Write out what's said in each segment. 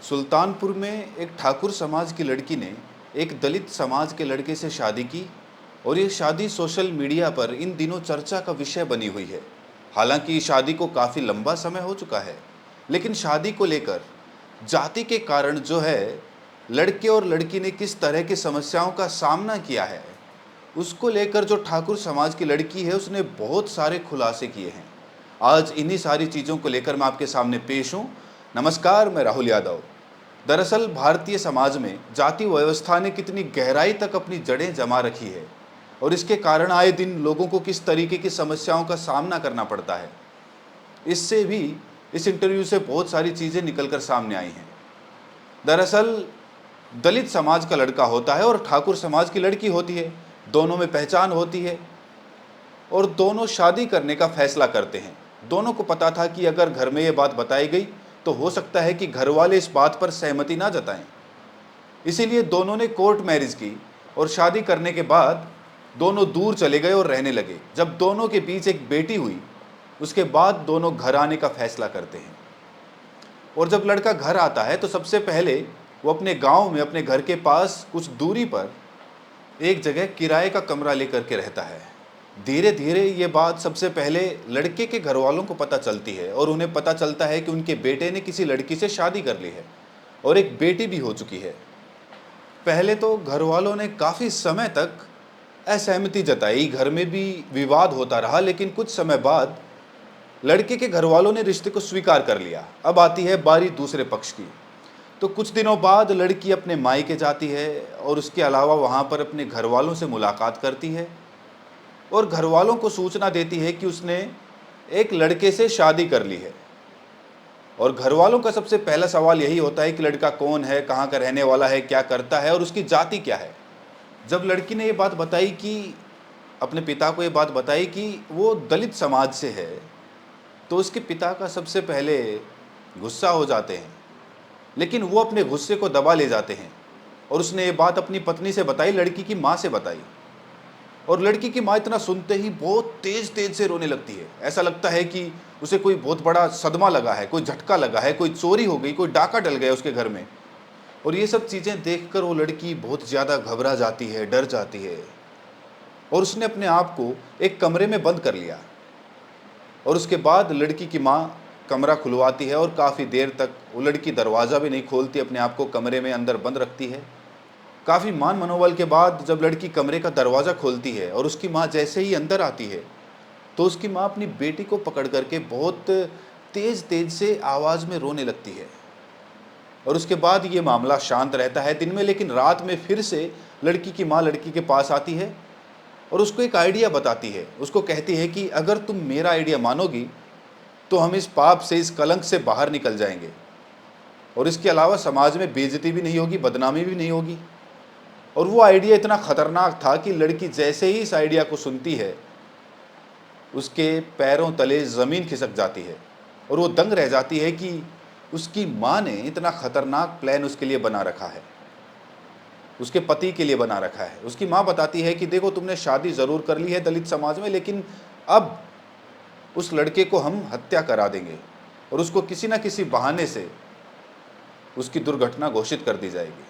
सुल्तानपुर में एक ठाकुर समाज की लड़की ने एक दलित समाज के लड़के से शादी की और ये शादी सोशल मीडिया पर इन दिनों चर्चा का विषय बनी हुई है। हालांकि शादी को काफ़ी लंबा समय हो चुका है, लेकिन शादी को लेकर जाति के कारण जो है लड़के और लड़की ने किस तरह की समस्याओं का सामना किया है, उसको लेकर जो ठाकुर समाज की लड़की है उसने बहुत सारे खुलासे किए हैं। आज इन्हीं सारी चीज़ों को लेकर मैं आपके सामने पेश हूँ। नमस्कार, मैं राहुल यादव। दरअसल भारतीय समाज में जाति व्यवस्था ने कितनी गहराई तक अपनी जड़ें जमा रखी है और इसके कारण आए दिन लोगों को किस तरीके की समस्याओं का सामना करना पड़ता है, इससे भी इस इंटरव्यू से बहुत सारी चीज़ें निकलकर सामने आई हैं। दरअसल दलित समाज का लड़का होता है और ठाकुर समाज की लड़की होती है, दोनों में पहचान होती है और दोनों शादी करने का फैसला करते हैं। दोनों को पता था कि अगर घर में ये बात बताई गई तो हो सकता है कि घर वाले इस बात पर सहमति ना जताएं। इसीलिए दोनों ने कोर्ट मैरिज की और शादी करने के बाद दोनों दूर चले गए और रहने लगे। जब दोनों के बीच एक बेटी हुई, उसके बाद दोनों घर आने का फैसला करते हैं। और जब लड़का घर आता है तो सबसे पहले वो अपने गांव में अपने घर के पास कुछ दूरी पर एक जगह किराए का कमरा लेकर के रहता है। धीरे धीरे ये बात सबसे पहले लड़के के घर वालों को पता चलती है और उन्हें पता चलता है कि उनके बेटे ने किसी लड़की से शादी कर ली है और एक बेटी भी हो चुकी है। पहले तो घर वालों ने काफ़ी समय तक असहमति जताई, घर में भी विवाद होता रहा, लेकिन कुछ समय बाद लड़के के घर वालों ने रिश्ते को स्वीकार कर लिया। अब आती है बारी दूसरे पक्ष की। तो कुछ दिनों बाद लड़की अपने मायके जाती है और उसके अलावा वहाँ पर अपने घर वालों से मुलाकात करती है और घर वालों को सूचना देती है कि उसने एक लड़के से शादी कर ली है। और घर वालों का सबसे पहला सवाल यही होता है कि लड़का कौन है, कहाँ का रहने वाला है, क्या करता है और उसकी जाति क्या है। जब लड़की ने ये बात बताई कि अपने पिता को ये बात बताई कि वो दलित समाज से है, तो उसके पिता का सबसे पहले गुस्सा हो जाते हैं, लेकिन वो अपने गुस्से को दबा ले जाते हैं और उसने ये बात अपनी पत्नी से बताई, लड़की की माँ से बताई। और लड़की की माँ इतना सुनते ही बहुत तेज तेज से रोने लगती है। ऐसा लगता है कि उसे कोई बहुत बड़ा सदमा लगा है, कोई झटका लगा है, कोई चोरी हो गई, कोई डाका डल गया उसके घर में। और ये सब चीज़ें देखकर वो लड़की बहुत ज़्यादा घबरा जाती है, डर जाती है और उसने अपने आप को एक कमरे में बंद कर लिया। और उसके बाद लड़की की माँ कमरा खुलवाती है और काफ़ी देर तक वो लड़की दरवाज़ा भी नहीं खोलती, अपने आप को कमरे में अंदर बंद रखती है। काफ़ी मान मनोबल के बाद जब लड़की कमरे का दरवाज़ा खोलती है और उसकी माँ जैसे ही अंदर आती है तो उसकी माँ अपनी बेटी को पकड़ करके बहुत तेज़ तेज़ से आवाज़ में रोने लगती है। और उसके बाद ये मामला शांत रहता है दिन में, लेकिन रात में फिर से लड़की की माँ लड़की के पास आती है और उसको एक आइडिया बताती है। उसको कहती है कि अगर तुम मेरा आइडिया मानोगी तो हम इस पाप से, इस कलंक से बाहर निकल जाएंगे और इसके अलावा समाज में बेइज्जती भी नहीं होगी, बदनामी भी नहीं होगी। और वो आइडिया इतना ख़तरनाक था कि लड़की जैसे ही इस आइडिया को सुनती है उसके पैरों तले ज़मीन खिसक जाती है और वो दंग रह जाती है कि उसकी माँ ने इतना ख़तरनाक प्लान उसके लिए बना रखा है, उसके पति के लिए बना रखा है। उसकी माँ बताती है कि देखो, तुमने शादी ज़रूर कर ली है दलित समाज में, लेकिन अब उस लड़के को हम हत्या करा देंगे और उसको किसी न किसी बहाने से उसकी दुर्घटना घोषित कर दी जाएगी,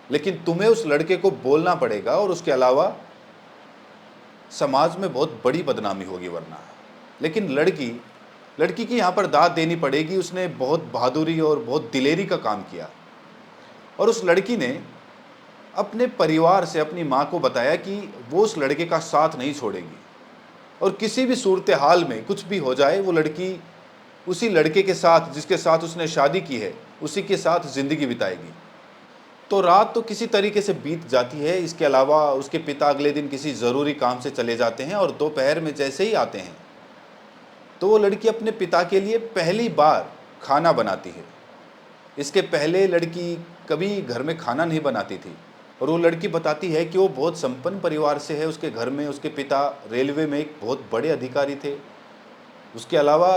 लेकिन तुम्हें उस लड़के को बोलना पड़ेगा और उसके अलावा समाज में बहुत बड़ी बदनामी होगी वरना। लेकिन लड़की की यहाँ पर दाद देनी पड़ेगी। उसने बहुत बहादुरी और बहुत दिलेरी का काम किया और उस लड़की ने अपने परिवार से अपनी माँ को बताया कि वो उस लड़के का साथ नहीं छोड़ेगी और किसी भी सूरत हाल में कुछ भी हो जाए वो लड़की उसी लड़के के साथ, जिसके साथ उसने शादी की है, उसी के साथ ज़िंदगी बिताएगी। तो रात तो किसी तरीके से बीत जाती है। इसके अलावा उसके पिता अगले दिन किसी ज़रूरी काम से चले जाते हैं और दोपहर में जैसे ही आते हैं तो वो लड़की अपने पिता के लिए पहली बार खाना बनाती है। इसके पहले लड़की कभी घर में खाना नहीं बनाती थी और वो लड़की बताती है कि वो बहुत संपन्न परिवार से है। उसके घर में उसके पिता रेलवे में एक बहुत बड़े अधिकारी थे। उसके अलावा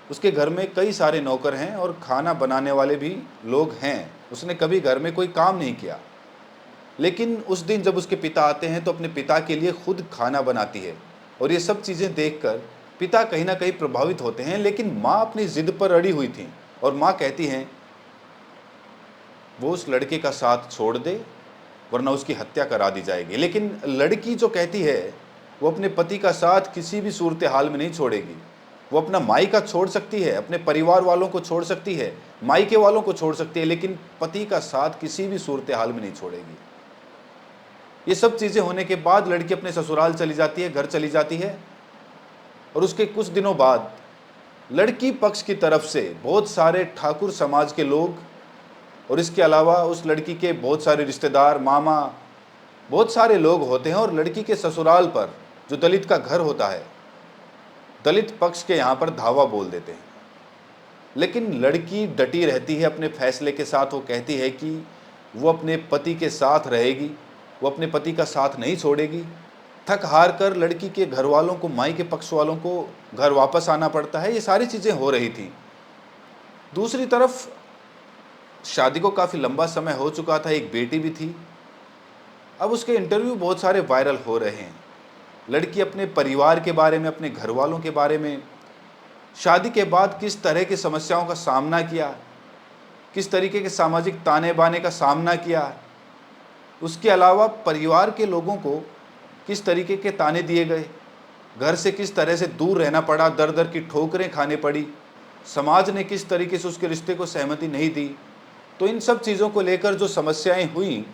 उसके घर में कई सारे नौकर हैं और खाना बनाने वाले भी लोग हैं। उसने कभी घर में कोई काम नहीं किया, लेकिन उस दिन जब उसके पिता आते हैं तो अपने पिता के लिए खुद खाना बनाती है और ये सब चीज़ें देखकर पिता कहीं ना कहीं प्रभावित होते हैं। लेकिन माँ अपनी ज़िद पर अड़ी हुई थी और माँ कहती हैं वो उस लड़के का साथ छोड़ दे, वरना उसकी हत्या करा दी जाएगी। लेकिन लड़की जो कहती है वो अपने पति का साथ किसी भी सूरत हाल में नहीं छोड़ेगी। वो अपना मायका छोड़ सकती है, अपने परिवार वालों को छोड़ सकती है, मायके वालों को छोड़ सकती है, लेकिन पति का साथ किसी भी सूरत हाल में नहीं छोड़ेगी। ये सब चीज़ें होने के बाद लड़की अपने ससुराल चली जाती है, घर चली जाती है, और उसके कुछ दिनों बाद लड़की पक्ष की तरफ से बहुत सारे ठाकुर समाज के लोग और इसके अलावा उस लड़की के बहुत सारे रिश्तेदार, मामा, बहुत सारे लोग होते हैं और लड़की के ससुराल पर जो दलित का घर होता है, दलित पक्ष के यहाँ पर धावा बोल देते हैं। लेकिन लड़की डटी रहती है अपने फैसले के साथ। वो कहती है कि वो अपने पति के साथ रहेगी, वो अपने पति का साथ नहीं छोड़ेगी। थक हार कर लड़की के घर वालों को, माई के पक्ष वालों को घर वापस आना पड़ता है। ये सारी चीज़ें हो रही थी। दूसरी तरफ शादी को काफ़ी लंबा समय हो चुका था, एक बेटी भी थी। अब उसके इंटरव्यू बहुत सारे वायरल हो रहे हैं। लड़की अपने परिवार के बारे में, अपने घर वालों के बारे में, शादी के बाद किस तरह की समस्याओं का सामना किया, किस तरीके के सामाजिक ताने बाने का सामना किया, उसके अलावा परिवार के लोगों को किस तरीके के ताने दिए गए, घर से किस तरह से दूर रहना पड़ा, दर दर की ठोकरें खाने पड़ी, समाज ने किस तरीके से उसके रिश्ते को सहमति नहीं दी। तो इन सब चीज़ों को लेकर जो समस्याएं हुई,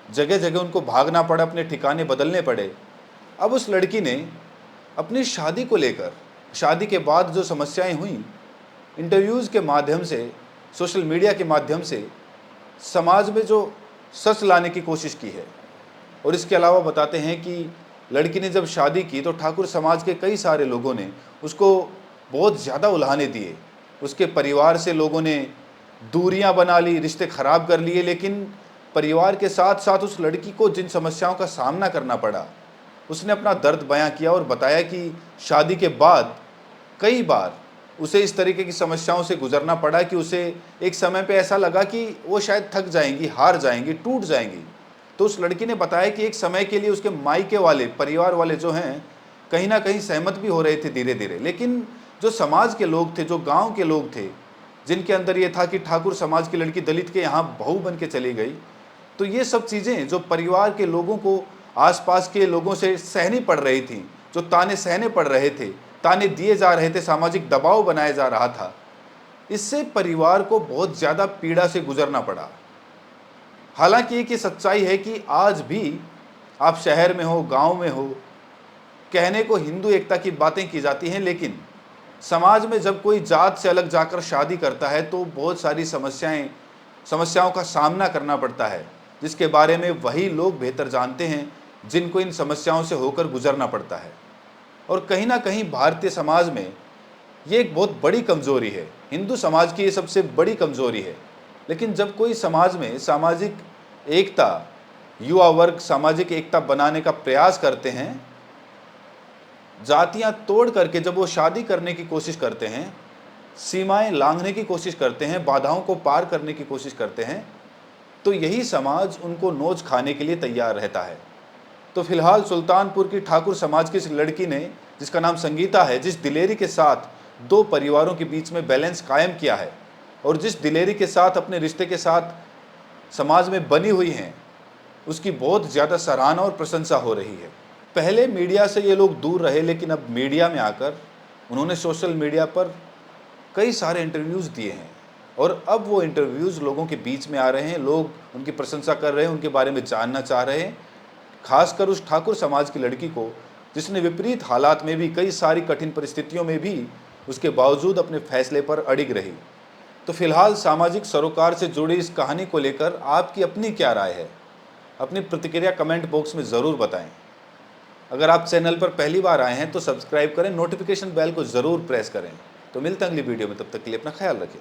जगह जगह उनको भागना पड़ा, अपने ठिकाने बदलने पड़े। अब उस लड़की ने अपनी शादी को लेकर, शादी के बाद जो समस्याएं हुई, इंटरव्यूज़ के माध्यम से, सोशल मीडिया के माध्यम से समाज में जो सच लाने की कोशिश की है। और इसके अलावा बताते हैं कि लड़की ने जब शादी की तो ठाकुर समाज के कई सारे लोगों ने उसको बहुत ज़्यादा उल्हाने दिए। उसके परिवार से लोगों ने दूरियां बना ली, रिश्ते ख़राब कर लिए। लेकिन परिवार के साथ साथ उस लड़की को जिन समस्याओं का सामना करना पड़ा, उसने अपना दर्द बयां किया और बताया कि शादी के बाद कई बार उसे इस तरीके की समस्याओं से गुजरना पड़ा कि उसे एक समय पे ऐसा लगा कि वो शायद थक जाएंगी, हार जाएंगी, टूट जाएंगी। तो उस लड़की ने बताया कि एक समय के लिए उसके मायके वाले, परिवार वाले जो हैं, कहीं ना कहीं सहमत भी हो रहे थे धीरे धीरे। लेकिन जो समाज के लोग थे, जो गाँव के लोग थे, जिनके अंदर ये था कि ठाकुर समाज की लड़की दलित के यहाँ बहू बन के चली गई, तो ये सब चीज़ें जो परिवार के लोगों को, आसपास के लोगों से सहनी पड़ रही थी, जो ताने सहने पड़ रहे थे, ताने दिए जा रहे थे, सामाजिक दबाव बनाया जा रहा था, इससे परिवार को बहुत ज़्यादा पीड़ा से गुजरना पड़ा। हालांकि एक ये सच्चाई है कि आज भी आप शहर में हो, गांव में हो, कहने को हिंदू एकता की बातें की जाती हैं, लेकिन समाज में जब कोई जात से अलग जाकर शादी करता है तो बहुत सारी समस्याओं का सामना करना पड़ता है, जिसके बारे में वही लोग बेहतर जानते हैं जिनको इन समस्याओं से होकर गुजरना पड़ता है। और कहीं ना कहीं भारतीय समाज में ये एक बहुत बड़ी कमज़ोरी है, हिंदू समाज की ये सबसे बड़ी कमज़ोरी है। लेकिन जब कोई समाज में सामाजिक एकता, युवा वर्ग सामाजिक एकता बनाने का प्रयास करते हैं, जातियां तोड़ करके जब वो शादी करने की कोशिश करते हैं, सीमाएं लांघने की कोशिश करते हैं, बाधाओं को पार करने की कोशिश करते हैं, तो यही समाज उनको नोच खाने के लिए तैयार रहता है। तो फिलहाल सुल्तानपुर की ठाकुर समाज की इस लड़की ने, जिसका नाम संगीता है, जिस दिलेरी के साथ दो परिवारों के बीच में बैलेंस कायम किया है और जिस दिलेरी के साथ अपने रिश्ते के साथ समाज में बनी हुई हैं, उसकी बहुत ज़्यादा सराहना और प्रशंसा हो रही है। पहले मीडिया से ये लोग दूर रहे, लेकिन अब मीडिया में आकर उन्होंने सोशल मीडिया पर कई सारे इंटरव्यूज़ दिए हैं और अब वो इंटरव्यूज़ लोगों के बीच में आ रहे हैं। लोग उनकी प्रशंसा कर रहे हैं, उनके बारे में जानना चाह रहे हैं, खासकर उस ठाकुर समाज की लड़की को जिसने विपरीत हालात में भी, कई सारी कठिन परिस्थितियों में भी उसके बावजूद अपने फैसले पर अडिग रही। तो फिलहाल सामाजिक सरोकार से जुड़ी इस कहानी को लेकर आपकी अपनी क्या राय है? अपनी प्रतिक्रिया कमेंट बॉक्स में ज़रूर बताएं। अगर आप चैनल पर पहली बार आए हैं तो सब्सक्राइब करें, नोटिफिकेशन बेल को ज़रूर प्रेस करें। तो मिलते हैं अगली वीडियो में, तब तक के लिए अपना ख्याल रखें।